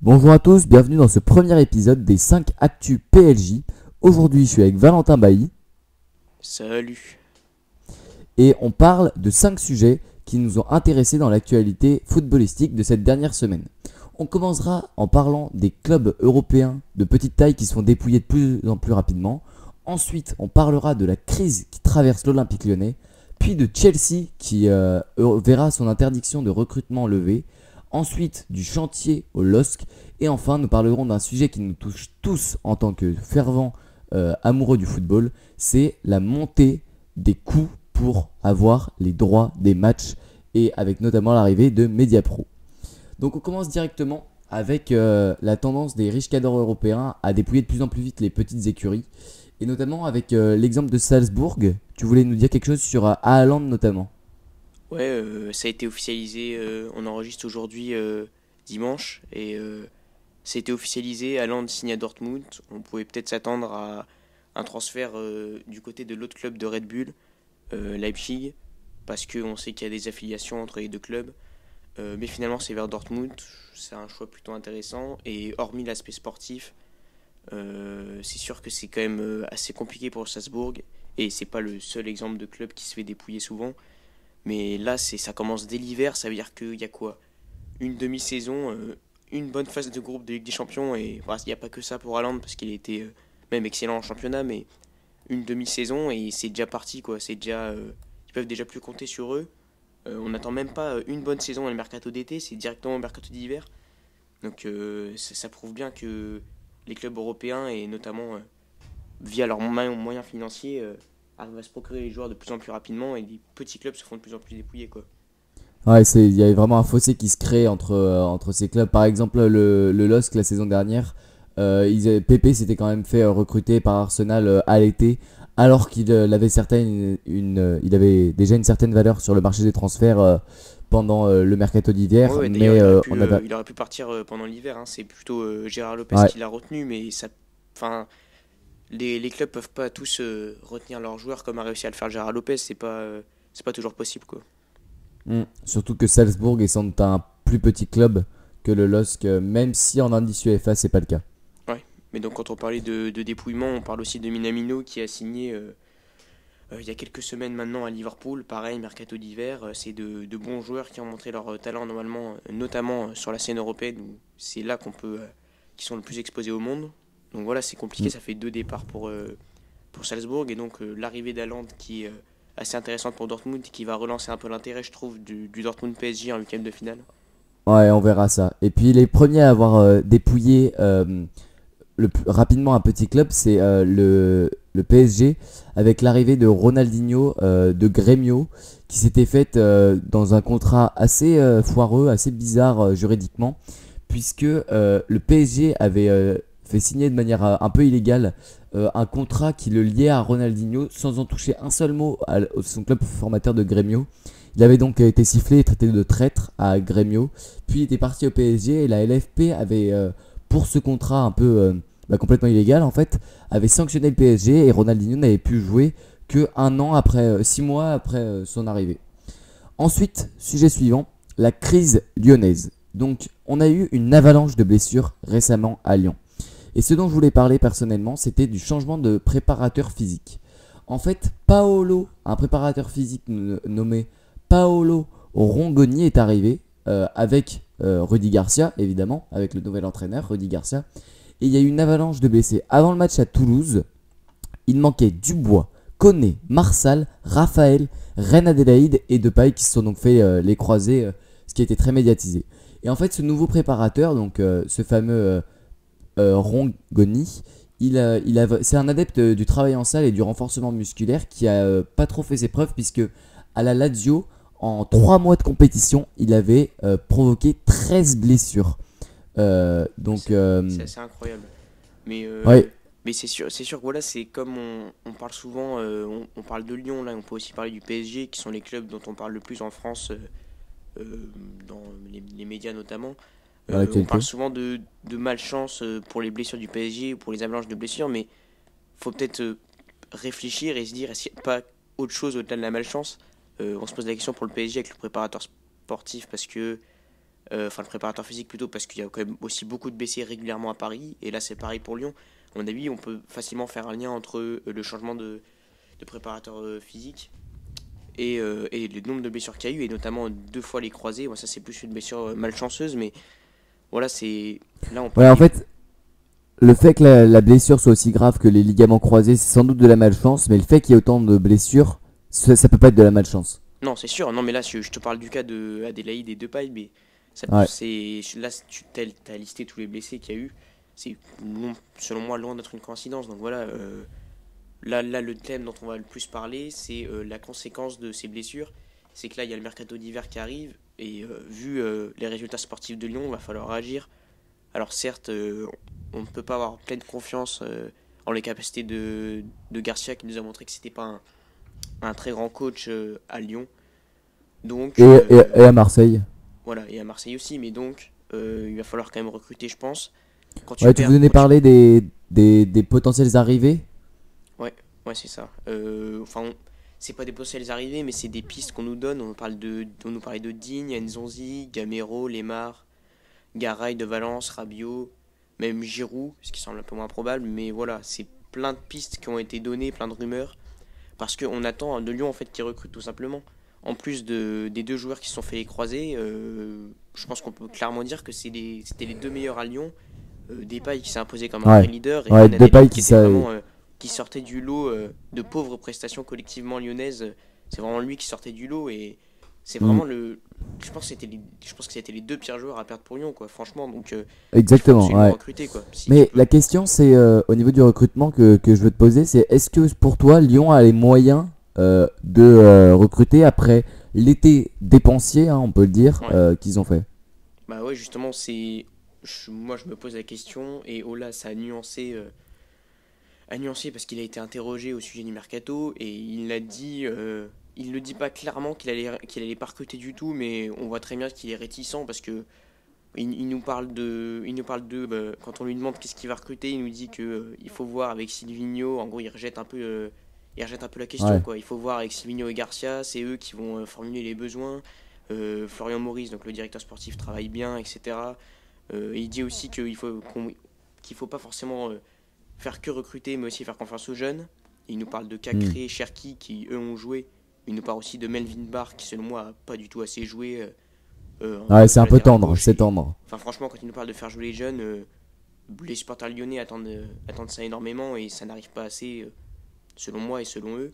Bonjour à tous, bienvenue dans ce premier épisode des 5 Actus PLJ. Aujourd'hui, je suis avec Valentin Bailly Salut. et on parle de 5 sujets qui nous ont intéressés dans l'actualité footballistique de cette dernière semaine. On commencera en parlant des clubs européens de petite taille qui se font dépouiller de plus en plus rapidement. Ensuite, on parlera de la crise qui traverse l'Olympique Lyonnais, puis de Chelsea qui verra son interdiction de recrutement levée. Ensuite, du chantier au LOSC. Et enfin, nous parlerons d'un sujet qui nous touche tous en tant que fervents amoureux du football. C'est la montée des coûts pour avoir les droits des matchs et avec notamment l'arrivée de Mediapro. Donc on commence directement avec la tendance des riches cadors européens à dépouiller de plus en plus vite les petites écuries. Et notamment avec l'exemple de Salzbourg. Tu voulais nous dire quelque chose sur Haaland notamment? Ouais, ça a été officialisé, on enregistre aujourd'hui dimanche, et ça a été officialisé, Haaland signe à Dortmund. On pouvait peut-être s'attendre à un transfert du côté de l'autre club de Red Bull, Leipzig, parce qu'on sait qu'il y a des affiliations entre les deux clubs. Mais finalement c'est vers Dortmund, c'est un choix plutôt intéressant, et hormis l'aspect sportif, c'est sûr que c'est quand même assez compliqué pour Salzbourg, et c'est pas le seul exemple de club qui se fait dépouiller souvent. Mais là, ça commence dès l'hiver, ça veut dire qu'il y a quoi? Une demi-saison, une bonne phase de groupe de Ligue des Champions, et voilà, il n'y a pas que ça pour Haaland, parce qu'il était même excellent en championnat, mais une demi-saison, et c'est déjà parti, quoi. Ils peuvent déjà plus compter sur eux. On n'attend même pas une bonne saison dans le mercato d'été, c'est directement au mercato d'hiver. Donc ça prouve bien que les clubs européens, et notamment via leurs moyens financiers, arrivent à se procurer les joueurs de plus en plus rapidement, et les petits clubs se font de plus en plus dépouiller, quoi. Ouais, il y avait vraiment un fossé qui se crée entre ces clubs. Par exemple, le LOSC la saison dernière, Pepe s'était quand même fait recruter par Arsenal à l'été, alors qu'il avait il avait déjà une certaine valeur sur le marché des transferts pendant le mercato Ouais, d'hiver. ouais, d'ailleurs, Mais on avait. il aurait pu partir pendant l'hiver, hein. C'est plutôt Gérard Lopez Ouais, qui l'a retenu, mais ça, enfin, les clubs peuvent pas tous retenir leurs joueurs comme a réussi à le faire Gérard Lopez. C'est pas toujours possible, quoi. surtout que Salzbourg est sans doute un plus petit club que le LOSC, même si en indice UEFA, c'est pas le cas. Ouais. Mais donc, quand on parlait de dépouillement, on parle aussi de Minamino qui a signé il y a quelques semaines maintenant à Liverpool. Pareil, mercato d'hiver. C'est de bons joueurs qui ont montré leur talent normalement, notamment sur la scène européenne, où c'est là qui sont le plus exposés au monde. Donc voilà, c'est compliqué. Mm. Ça fait deux départs pour Salzbourg, et donc l'arrivée d'Haaland qui est assez intéressante pour Dortmund, qui va relancer un peu l'intérêt, je trouve, du Dortmund PSG en huitième de finale. Ouais, on verra ça. Et puis les premiers à avoir dépouillé rapidement un petit club, c'est le PSG, avec l'arrivée de Ronaldinho de Grêmio, qui s'était faite dans un contrat assez foireux, assez bizarre juridiquement, puisque le PSG avait fait signer de manière un peu illégale un contrat qui le liait à Ronaldinho sans en toucher un seul mot à son club formateur de Grêmio. Il avait donc été sifflé et traité de traître à Grêmio, puis il était parti au PSG et la LFP avait, pour ce contrat un peu complètement illégal en fait, avait sanctionné le PSG et Ronaldinho n'avait pu jouer que un an après, 6 mois après son arrivée. Ensuite, sujet suivant, la crise lyonnaise. Donc, on a eu une avalanche de blessures récemment à Lyon. Et ce dont je voulais parler personnellement, c'était du changement de préparateur physique. En fait, un préparateur physique nommé Paolo Rongoni est arrivé avec Rudy Garcia, évidemment, avec le nouvel entraîneur Rudy Garcia. Et il y a eu une avalanche de blessés. Avant le match à Toulouse, il manquait Dubois, Koné, Marsal, Raphaël, Reine Adélaïde et Depay qui se sont donc fait les croisés, ce qui a été très médiatisé. Et en fait, ce nouveau préparateur, donc ce fameux Rongoni, c'est un adepte du travail en salle et du renforcement musculaire qui a pas trop fait ses preuves puisque à la Lazio, en 3 mois de compétition, il avait provoqué 13 blessures. Donc, C'est assez incroyable. Mais, ouais, mais c'est sûr que voilà, c'est comme on parle souvent, on parle de Lyon, là, on peut aussi parler du PSG, qui sont les clubs dont on parle le plus en France, dans les médias notamment. dans On parle l'actualité. souvent de malchance pour les blessures du PSG ou pour les avalanches de blessures, mais faut peut-être réfléchir et se dire, est-ce qu'il n'y a pas autre chose au-delà de la malchance? On se pose la question pour le PSG avec le préparateur sportif, parce que enfin le préparateur physique plutôt, parce qu'il y a quand même aussi beaucoup de blessés régulièrement à Paris, et là c'est pareil pour Lyon. À mon avis, on peut facilement faire un lien entre le changement de préparateur physique et le nombre de blessures qu'il y a eu, et notamment 2 fois les croisés. Moi, ça c'est plus une blessure malchanceuse, mais voilà, c'est là on Ouais, en parlait. fait, le fait que la blessure soit aussi grave que les ligaments croisés, c'est sans doute de la malchance, mais le fait qu'il y ait autant de blessures, ça peut pas être de la malchance. Non, c'est sûr. Non, mais là, je te parle du cas de Adélaïde et Depay, mais Ouais. là, tu as listé tous les blessés qu'il y a eu. C'est, selon moi, loin d'être une coïncidence. Donc voilà, là, le thème dont on va le plus parler, c'est la conséquence de ces blessures. C'est que là, il y a le mercato d'hiver qui arrive, et vu les résultats sportifs de Lyon, il va falloir agir. Alors certes, on ne peut pas avoir pleine confiance en les capacités de Garcia, qui nous a montré que c'était pas un très grand coach à Lyon. Et, Donc, et à Marseille. voilà, et à Marseille aussi, mais donc, il va falloir quand même recruter, je pense. Quand tu Ouais, tu perds, venais quand tu... parler des potentiels arrivés. Ouais, ouais, c'est ça. Enfin, c'est pas des potentiels arrivés, mais c'est des pistes qu'on nous donne. On nous parlait de Digne, Nzonzi, Gamero, Lemar, Garay de Valence, Rabiot, même Giroud, ce qui semble un peu moins probable, mais voilà, c'est plein de pistes qui ont été données, plein de rumeurs, parce qu'on attend de Lyon en fait qui recrute tout simplement. En plus des 2 joueurs qui se sont fait croiser, je pense qu'on peut clairement dire que c'était les 2 meilleurs à Lyon. Depay qui s'est imposé comme un vrai Ouais. leader, et Ouais, Ben Depay Adelaide qui qui était ça. vraiment qui sortait du lot de pauvres prestations collectivement lyonnaises. C'est vraiment lui qui sortait du lot, et c'est Hmm, vraiment le. Je pense que c'était les 2 pires joueurs à perdre pour Lyon, quoi. Franchement, donc il faut exactement, absolument ouais. recruter, quoi. Si tu Mais peux. la question, c'est au niveau du recrutement que je veux te poser, c'est est-ce que pour toi, Lyon a les moyens de recruter après l'été dépensier, hein, on peut le dire, Ouais. qu'ils ont fait? Bah ouais, justement, moi, je me pose la question, et Ola, ça a nuancé parce qu'il a été interrogé au sujet du mercato, et il l'a dit. Il ne dit pas clairement qu'il allait pas recruter du tout, mais on voit très bien qu'il est réticent parce que quand on lui demande qu'est-ce qu'il va recruter, il nous dit que il faut voir avec Silvino. En gros, il rejette un peu la question, Ouais. quoi. Il faut voir avec Silvino et Garcia, c'est eux qui vont formuler les besoins. Florian Maurice, donc le directeur sportif, travaille bien, etc. Et il dit aussi qu'il faut pas forcément faire que recruter, mais aussi faire confiance aux jeunes. Il nous parle de Hmm. Cacré, Cherki qui eux ont joué. Il nous parle aussi de Melvin Barr qui selon moi a pas du tout assez joué en Ouais, poste c'est de un peu latéral tendre, gauche. c'est Et tendre. enfin franchement, quand il nous parle de faire jouer les jeunes, les supporters lyonnais attendent ça énormément, et ça n'arrive pas assez selon moi et selon eux. Donc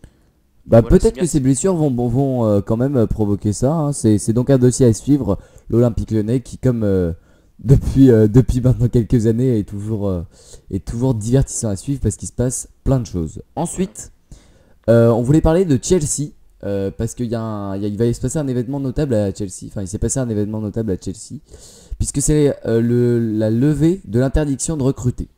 Bah, voilà, c'est peut-être bien. que ces blessures vont quand même provoquer ça, hein. C'est donc un dossier à suivre. L'Olympique Lyonnais qui, comme depuis maintenant quelques années, est toujours divertissant à suivre parce qu'il se passe plein de choses. Ensuite, on voulait parler de Chelsea parce il va se passer un événement notable à Chelsea. Enfin, il s'est passé un événement notable à Chelsea puisque c'est la levée de l'interdiction de recruter.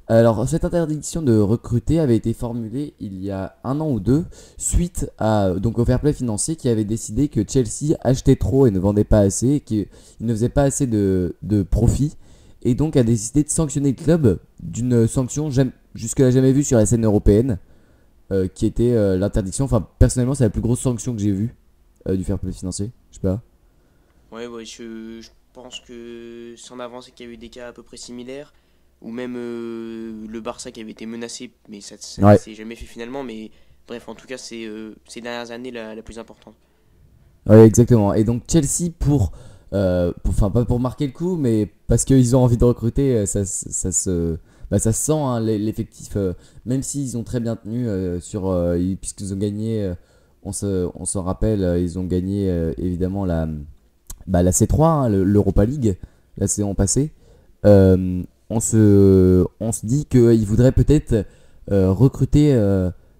Alors, cette interdiction de recruter avait été formulée il y a un an ou deux, suite donc au fair play financier qui avait décidé que Chelsea achetait trop et ne vendait pas assez, et qu'il ne faisait pas assez de profit, et donc a décidé de sanctionner le club d'une sanction jusque-là jamais vue sur la scène européenne, qui était l'interdiction. Enfin, personnellement, c'est la plus grosse sanction que j'ai vue du fair play financier. Je sais pas. Ouais, ouais, je pense que sans avancer qu'il y a eu des cas à peu près similaires, ou même le Barça qui avait été menacé, mais ça ne Ouais, s'est jamais fait finalement. Mais bref, en tout cas, c'est ces dernières années la plus importante. ouais, exactement. Et donc Chelsea enfin pas pour marquer le coup, mais parce qu'ils ont envie de recruter, ça se sent, hein, l'effectif. Même s'ils ont très bien tenu puisqu'ils ont gagné, on s'en rappelle, ils ont gagné évidemment la C3, hein, l'Europa League, la saison passée. On se dit qu'ils voudraient peut-être recruter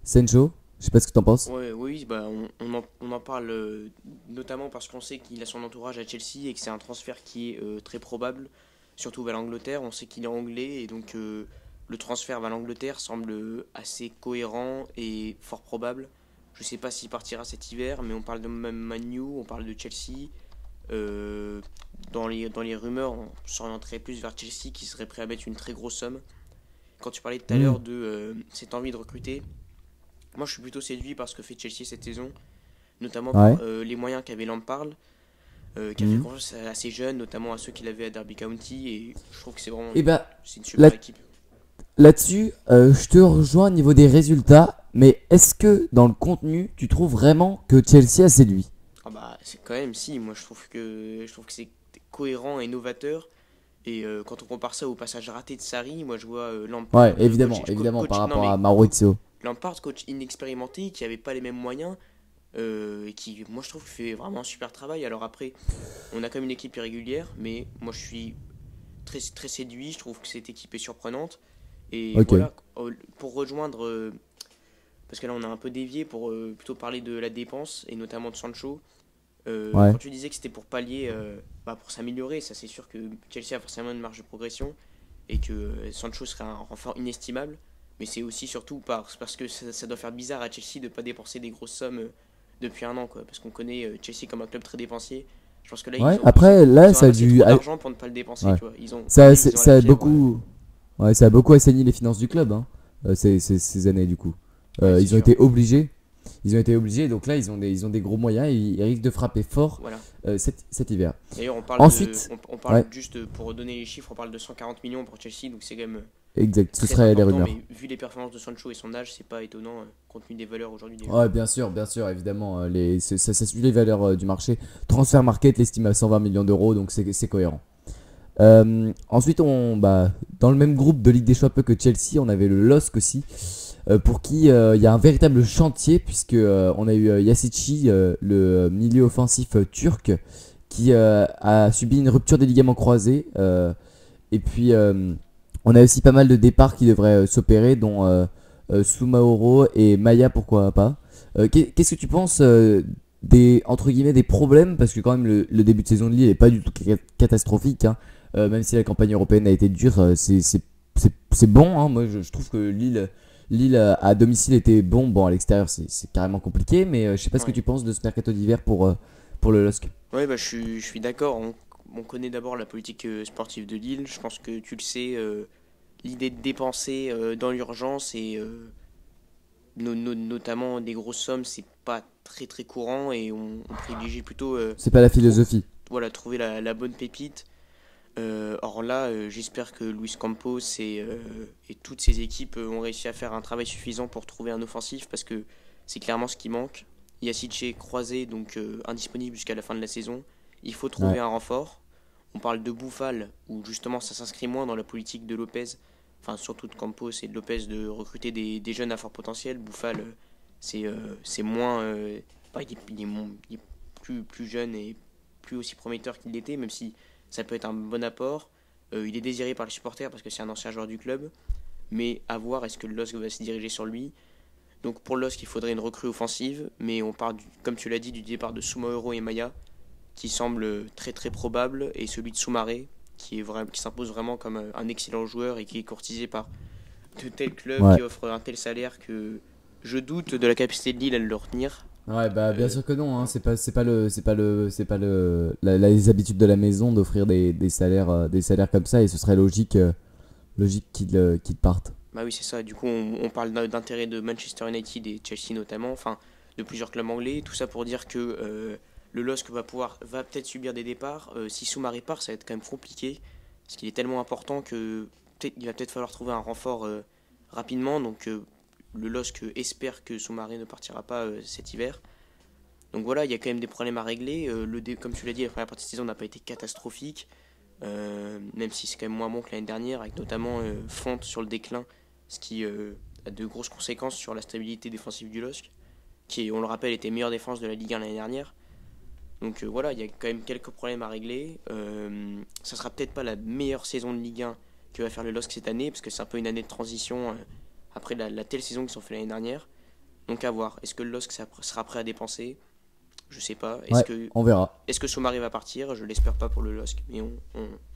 Sancho. Je sais pas ce que t'en penses. Ouais, oui, bah, on en parle notamment parce qu'on sait qu'il a son entourage à Chelsea et que c'est un transfert qui est très probable, surtout vers l'Angleterre. On sait qu'il est anglais, et donc le transfert vers l'Angleterre semble assez cohérent et fort probable. Je sais pas s'il partira cet hiver, mais on parle de même Manu, on parle de Chelsea. Euh, dans les rumeurs, on s'orienterait plus vers Chelsea qui serait prêt à mettre une très grosse somme. Quand tu parlais tout à Hmm. l'heure de cette envie de recruter, moi je suis plutôt séduit par ce que fait Chelsea cette saison, notamment par Ouais. les moyens qu'avait Lampard. qui a fait Mhm. confiance à ses jeunes, notamment à ceux qu'il avait à Derby County, et je trouve que Et bah, c'est une là- super équipe. là-dessus, je te rejoins au niveau des résultats, mais est-ce que dans le contenu, tu trouves vraiment que Chelsea a séduit? Ah bah c'est quand même si, moi je trouve que c'est cohérent et novateur. Et quand on compare ça au passage raté de Sarri, moi je vois Lampard, Ouais, évidemment, évidemment, par non rapport mais à Maurizio. Lampard, coach inexpérimenté, qui avait pas les mêmes moyens, et qui, moi je trouve, fait vraiment un super travail. Alors après, on a quand même une équipe irrégulière, mais moi je suis très, très séduit, je trouve que cette équipe est surprenante. Et Ok, voilà, pour rejoindre, parce que là on a un peu dévié pour plutôt parler de la dépense, et notamment de Sancho. ouais. Quand tu disais que c'était pour pallier, pour s'améliorer, ça c'est sûr que Chelsea a forcément une marge de progression et que Sancho serait un renfort inestimable. Mais c'est aussi surtout parce que ça doit faire bizarre à Chelsea de ne pas dépenser des grosses sommes depuis un an, quoi. Parce qu'on connaît Chelsea comme un club très dépensier. Je pense que là, Ouais, après, là, ils ont ça a amassé dû. trop d'argent pour ne pas le dépenser, Ouais. tu vois. On Ça, dirait qu'ils ont ça la a fièvre. beaucoup. Ouais, ça a beaucoup assaini les finances du club, hein, ces années, du coup. Ouais, c'est Ils ont sûr. été obligés. Ils ont été obligés, donc là, ils ont des gros moyens et ils risquent de frapper fort Voilà. cet hiver. D'ailleurs, Ensuite, on parle ouais, juste pour donner les chiffres, on parle de 140 millions pour Chelsea, donc c'est quand même exact, ce très seraient les important, rumeurs. mais vu les performances de Sancho et son âge, c'est pas étonnant compte tenu des valeurs aujourd'hui des Ouais, joueurs. bien sûr, évidemment. Ça suit les valeurs du marché. Transfer Market l'estime à 120 millions d'euros, donc c'est cohérent. Ensuite, dans le même groupe de Ligue des Champions que Chelsea, on avait le LOSC aussi, pour qui il y a un véritable chantier, puisque on a eu Yassici, le milieu offensif turc, qui a subi une rupture des ligaments croisés. Et puis, on a aussi pas mal de départs qui devraient s'opérer, dont Soumaoro et Maya, pourquoi pas. Qu'est-ce que tu penses des, entre guillemets, des problèmes? Parce que quand même, le début de saison de Lille n'est pas du tout catastrophique, hein. Même si la campagne européenne a été dure, c'est bon, hein. Moi, je trouve que Lille à domicile était bon. Bon, à l'extérieur, c'est carrément compliqué, mais je sais pas ce que Ouais, tu penses de ce mercato d'hiver pour le LOSC. ouais bah, je suis d'accord. On connaît d'abord la politique sportive de Lille. Je pense que tu le sais, l'idée de dépenser dans l'urgence et notamment des grosses sommes, c'est pas très très courant et on privilégie plutôt C'est pas la philosophie. voilà, trouver la bonne pépite. Or là, j'espère que Luis Campos et toutes ses équipes ont réussi à faire un travail suffisant pour trouver un offensif parce que c'est clairement ce qui manque. Yacic est croisé, donc indisponible jusqu'à la fin de la saison. Il faut trouver Ouais. un renfort. On parle de Bouffal, où justement ça s'inscrit moins dans la politique de Lopez, enfin surtout de Campos et de Lopez de recruter des jeunes à fort potentiel. Bouffal, c'est moins. Il est plus jeune et plus aussi prometteur qu'il l'était, même si ça peut être un bon apport. Il est désiré par les supporters parce que c'est un ancien joueur du club, mais à voir est-ce que le LOSC va se diriger sur lui. Donc pour le LOSC, il faudrait une recrue offensive, mais on part, comme tu l'as dit, du départ de Soumaoro et Maya, qui semble très très probable, et celui de Soumaré, qui s'impose vraiment comme un excellent joueur et qui est courtisé par de tels clubs Ouais. qui offrent un tel salaire que je doute de la capacité de Lille à le retenir. Ouais, bah bien Euh, sûr que non, hein. C'est pas les habitudes de la maison d'offrir des salaires comme ça, et ce serait logique qu'ils partent. Bah oui, c'est ça. Du coup, on parle d'intérêt de Manchester United et Chelsea notamment, enfin de plusieurs clubs anglais. Tout ça pour dire que le LOSC va peut-être subir des départs. Si Soumaré part, ça va être quand même compliqué, parce qu'il est tellement important que il va peut-être falloir trouver un renfort rapidement. Donc le LOSC espère que Soumaré ne partira pas cet hiver. Donc voilà, il y a quand même des problèmes à régler. Comme tu l'as dit, la première partie de saison n'a pas été catastrophique, même si c'est quand même moins bon que l'année dernière, avec notamment Fonte sur le déclin, ce qui a de grosses conséquences sur la stabilité défensive du LOSC, qui, on le rappelle, était meilleure défense de la Ligue 1 l'année dernière. Donc voilà, il y a quand même quelques problèmes à régler. Ça sera peut-être pas la meilleure saison de Ligue 1 que va faire le LOSC cette année, parce que c'est un peu une année de transition après la telle saison qu'ils ont fait l'année dernière. Donc à voir, est-ce que le LOSC sera prêt à dépenser? Je sais pas. Ouais, on verra. Est-ce que Soumaré va partir? Je l'espère pas pour le LOSC, mais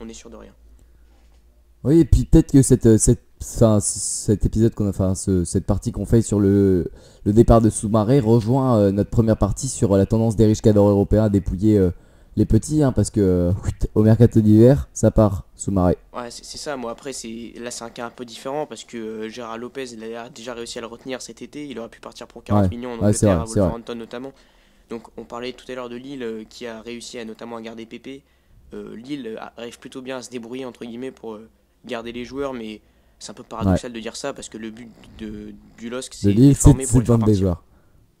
on est sûr de rien. Oui, et puis peut-être que cet épisode cette partie qu'on fait sur le départ de Soumaré rejoint notre première partie sur la tendance des riches cadres européens à dépouiller les petits, hein, parce que au mercato d'hiver, ça part Soumaré. Ouais, c'est ça. Moi, après, là, c'est un cas un peu différent parce que Gérard Lopez, il a déjà réussi à le retenir cet été. Il aurait pu partir pour 40 Ouais, millions en ouais, c'est Angleterre, vrai, à c'est vrai. Wolverhampton notamment. Donc on parlait tout à l'heure de Lille qui a réussi notamment à garder Pépé. Lille arrive plutôt bien à se débrouiller entre guillemets pour garder les joueurs, mais c'est un peu Ouais. paradoxal de dire ça parce que le but du LOSC De c'est de les Lille, former pour c'est les de faire vendre des partir. joueurs.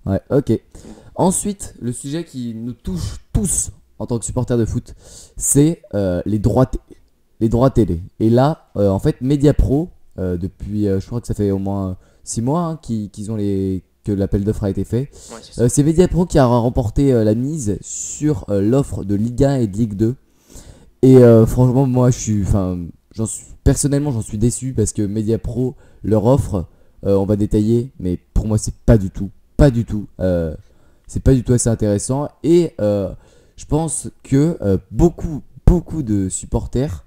Ouais, ok. Donc, bon. Ensuite, le sujet qui nous touche tous en tant que supporters de foot, c'est les droits télé. Et là, en fait, Mediapro, depuis, je crois que ça fait au moins 6 mois qu'ils ont que l'appel d'offres a été fait. Ouais, c'est ça. C'est Mediapro qui a remporté la mise sur l'offre de Ligue 1 et de Ligue 2. Et franchement, moi, personnellement, j'en suis déçu parce que Mediapro, leur offre, on va détailler, mais pour moi, c'est c'est pas du tout assez intéressant. Et je pense que beaucoup de supporters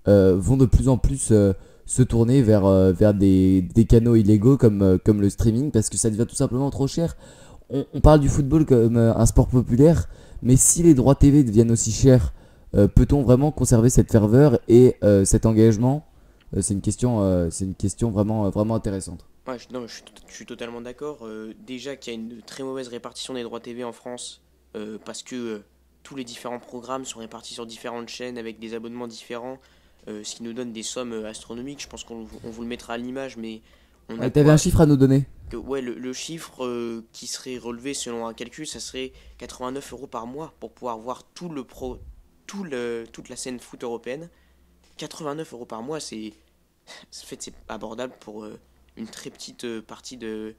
vont de plus en plus se tourner vers des canaux illégaux comme le streaming parce que ça devient tout simplement trop cher. On parle du football comme un sport populaire, mais si les droits TV deviennent aussi chers, peut-on vraiment conserver cette ferveur et cet engagement? C'est une question vraiment intéressante. Ouais, non, je suis totalement d'accord. Déjà qu'il y a une très mauvaise répartition des droits TV en France, parce que tous les différents programmes sont répartis sur différentes chaînes avec des abonnements différents, ce qui nous donne des sommes astronomiques. Je pense qu'on vous le mettra à l'image, mais on a T'avais un quoi chiffre à nous donner? ouais, le chiffre qui serait relevé selon un calcul, ça serait 89 euros par mois pour pouvoir voir toute la scène foot européenne. 89 euros par mois, en fait, c'est abordable pour une très petite partie des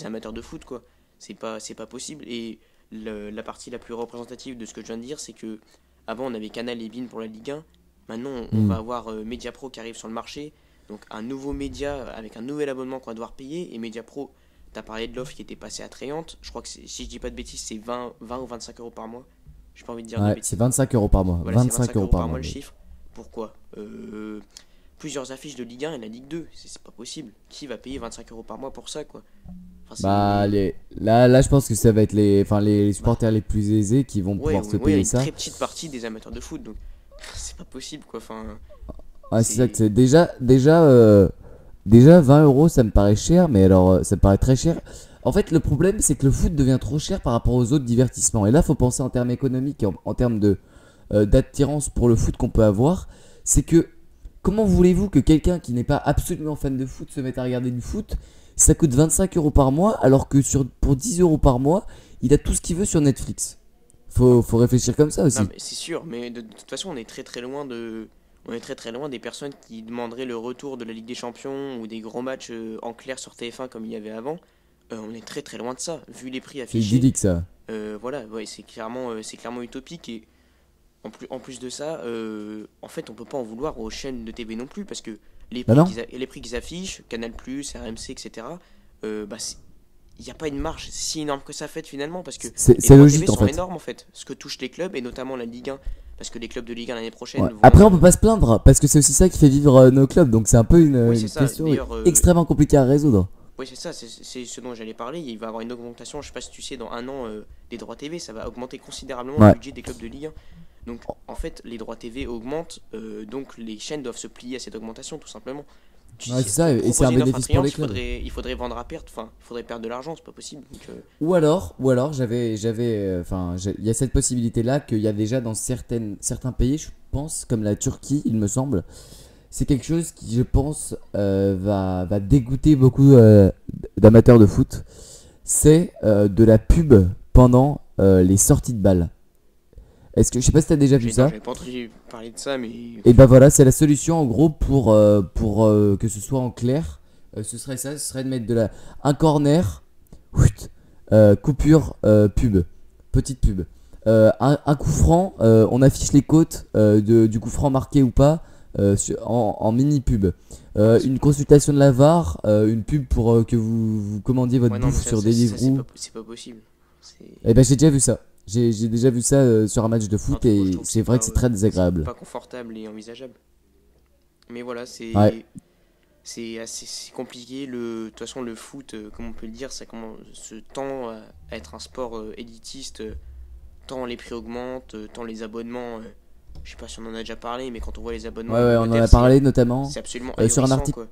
amateurs de foot, quoi. C'est pas possible. Et la partie la plus représentative de ce que je viens de dire, c'est que avant on avait Canal et beIN pour la Ligue 1. Maintenant, on Hmm. va avoir Mediapro qui arrive sur le marché. Donc un nouveau média avec un nouvel abonnement qu'on va devoir payer. Et Mediapro, t'as parlé de l'offre qui était passée attrayante. Je crois que si je dis pas de bêtises, c'est 20 ou 25 euros par mois. J'ai pas envie de dire de Ouais, c'est bêtises. 25 euros par mois. Voilà, c'est 25 25 euros euros par par mois. mois le chiffre. Pourquoi Plusieurs affiches de Ligue 1 et la Ligue 2. C'est pas possible. Qui va payer 25 euros par mois pour ça, quoi? Enfin, Bah, c'est. là, je pense que ça va être les Bah, supporters les plus aisés qui vont ouais, pouvoir se ouais, payer une ça. très petite partie des amateurs de foot. Donc, c'est pas possible, quoi. Enfin, Ouais, c'est ça que c'est. c'est. Déjà 20 euros, ça me paraît cher, mais alors, ça me paraît très cher. En fait, le problème, c'est que le foot devient trop cher par rapport aux autres divertissements. Et là, faut penser en termes économiques et en termes d'attirance pour le foot qu'on peut avoir. C'est que, comment voulez-vous que quelqu'un qui n'est pas absolument fan de foot se mette à regarder du foot? Ça coûte 25 euros par mois, alors que pour 10 euros par mois, il a tout ce qu'il veut sur Netflix. Faut réfléchir comme ça Non, aussi. mais c'est sûr. Mais de toute façon, on est très très loin de. On est très très loin des personnes qui demanderaient le retour de la Ligue des Champions ou des gros matchs en clair sur TF1 comme il y avait avant. On est très très loin de ça. Vu les prix C'est affichés, idyllique ça. voilà, ouais, c'est clairement utopique. Et en plus de ça, en fait, on peut pas en vouloir aux chaînes de TV non plus parce que Bah non. les prix qu'ils affichent, Canal+, RMC, etc., bah, il n'y a pas une marge si énorme que ça fait finalement parce que les C'est droits TV logique en sont fait. énormes en fait. Ce que touchent les clubs et notamment la Ligue 1, parce que les clubs de Ligue 1 l'année Ouais. prochaine vont. Après, on peut pas se plaindre parce que c'est aussi ça qui fait vivre nos clubs. Donc c'est un peu Oui, c'est une ça. question D'ailleurs, extrêmement compliquée à résoudre. oui, c'est ça, c'est ce dont j'allais parler. Il va y avoir une augmentation, je sais pas si tu sais, dans un an, des droits TV, ça va augmenter considérablement le Ouais. budget des clubs de Ligue 1. Donc en fait, les droits TV augmentent, donc les chaînes doivent se plier à cette augmentation, tout simplement. Ouais, c'est ça, et c'est un Proposer une offre bénéfice pour attrayante, les il clubs. faudrait, il faudrait vendre à perte, enfin, il faudrait perdre de l'argent, c'est pas possible. Donc, Il y a cette possibilité-là qu'il y a déjà dans certains pays, je pense, comme la Turquie, il me semble. C'est quelque chose qui, je pense, va dégoûter beaucoup d'amateurs de foot. C'est de la pub pendant les sorties de balles. Je sais pas si t'as déjà vu non, ça. j'avais pas entendu parler de ça, mais Et bah voilà, c'est la solution en gros pour que ce soit en clair. Ce serait ça, ce serait de mettre un corner, whitt, coupure, pub, petite pub. Un coup franc, on affiche les côtes du coup franc marqué ou pas en mini pub. Une consultation de la VAR, une pub pour que vous commandiez votre ouais, non, mais bouffe ça, sur ça, ça, Deliveroo. c'est pas possible. C'est. Et ben j'ai déjà vu ça. J'ai déjà vu ça sur un match de Enfin, foot je et trouve que c'est vrai que c'est très c'est désagréable. pas confortable et envisageable. Mais voilà, Ouais. c'est assez compliqué. De toute façon, le foot, comme on peut le dire, ça se tend à être un sport élitiste. Tant les prix augmentent, tant les abonnements. Je sais pas si on en a déjà parlé, mais quand on voit les Ouais, abonnements ouais, on en Angleterre, a parlé notamment c'est absolument sur un ahurissant, article. quoi.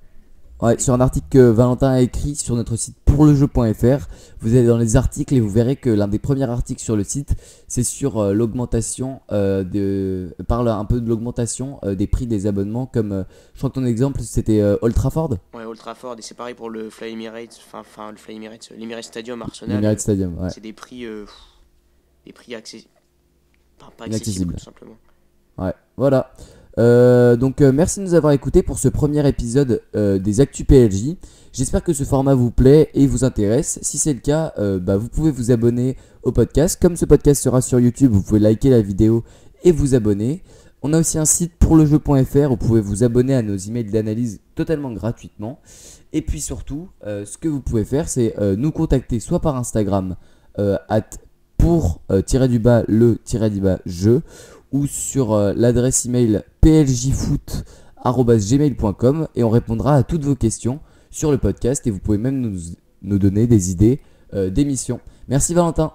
Ouais, sur un article que Valentin a écrit sur notre site pourlejeu.fr. Vous allez dans les articles et vous verrez que l'un des premiers articles sur le site, c'est sur l'augmentation parle un peu de l'augmentation des prix des abonnements. Comme je crois que ton exemple c'était Old Trafford, Ouais, Old Trafford, et c'est pareil pour le Fly Emirates, enfin le Fly Emirates, l'Emirates Stadium Arsenal. l'Emirates Stadium. Ouais, C'est des prix enfin, pas accessibles inaccessible. tout simplement. Ouais, voilà. Donc merci de nous avoir écoutés pour ce premier épisode des Actu PLJ. J'espère que ce format vous plaît et vous intéresse. Si c'est le cas, vous pouvez vous abonner au podcast. Comme ce podcast sera sur YouTube, vous pouvez liker la vidéo et vous abonner. On a aussi un site pourlejeu.fr où vous pouvez vous abonner à nos emails d'analyse totalement gratuitement. Et puis surtout, ce que vous pouvez faire, c'est nous contacter soit par Instagram @pour-le-jeu ou sur l'adresse email pljfoot@gmail.com et on répondra à toutes vos questions sur le podcast et vous pouvez même nous donner des idées d'émissions. Merci Valentin.